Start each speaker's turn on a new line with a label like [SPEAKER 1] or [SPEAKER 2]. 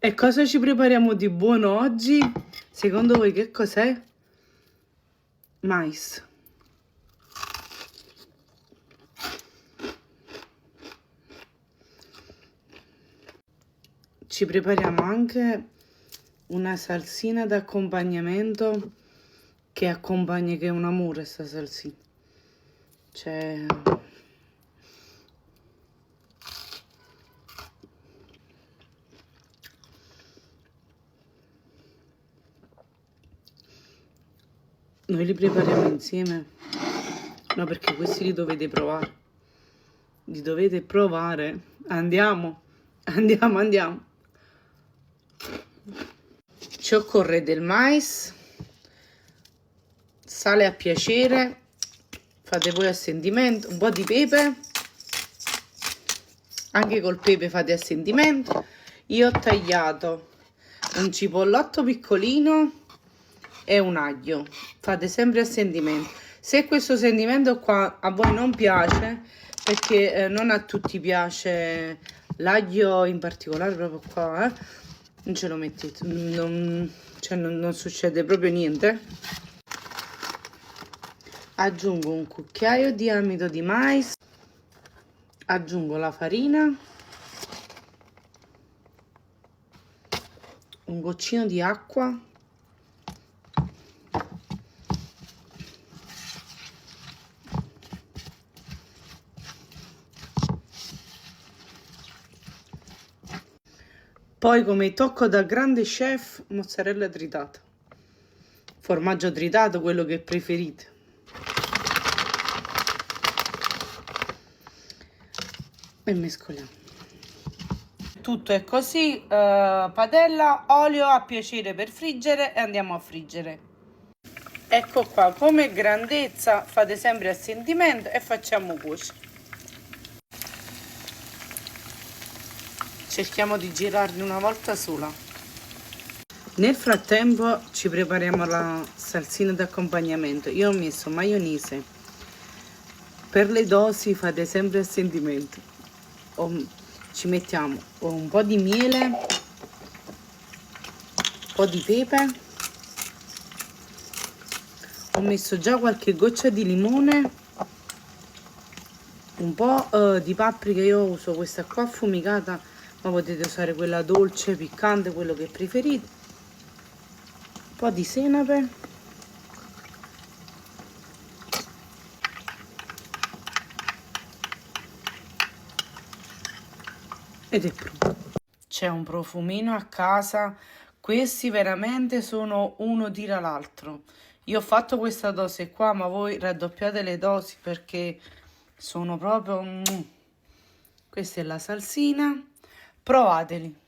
[SPEAKER 1] E cosa ci prepariamo di buono oggi? Secondo voi che cos'è? Mais. Ci prepariamo anche una salsina d'accompagnamento che accompagna, che è un amore sta salsina. Cioè... Noi li prepariamo insieme? No, perché questi li dovete provare. Li dovete provare. Andiamo. Andiamo. Ci occorre del mais, sale a piacere, fate voi a sentimento, un po' di pepe, anche col pepe fate a sentimento. Io ho tagliato un cipollotto piccolino e un aglio, fate sempre a sentimento. Se questo sentimento qua a voi non piace, perché non a tutti piace l'aglio in particolare, proprio qua, non ce lo mettete, non succede proprio niente. Aggiungo un cucchiaio di amido di mais, aggiungo la farina, un goccino di acqua, poi come tocco da grande chef mozzarella tritata, formaggio tritato, quello che preferite. E mescoliamo. Tutto è così, padella, olio a piacere per friggere e andiamo a friggere. Ecco qua, come grandezza fate sempre a sentimento e facciamo cuocere. Cerchiamo di girarli una volta sola. Nel frattempo ci prepariamo la salsina d'accompagnamento. Io ho messo maionese. Per le dosi fate sempre a sentimento. Ci mettiamo un po' di miele, un po' di pepe. Ho messo già qualche goccia di limone, un po' di paprika. Io uso questa qua affumicata, ma potete usare quella dolce, piccante, quello che preferite. Un po' di senape. Ed è pronto. C'è un profumino a casa, questi veramente sono uno tira l'altro. Io ho fatto questa dose qua, ma voi raddoppiate le dosi perché sono proprio... Questa è la salsina, provateli.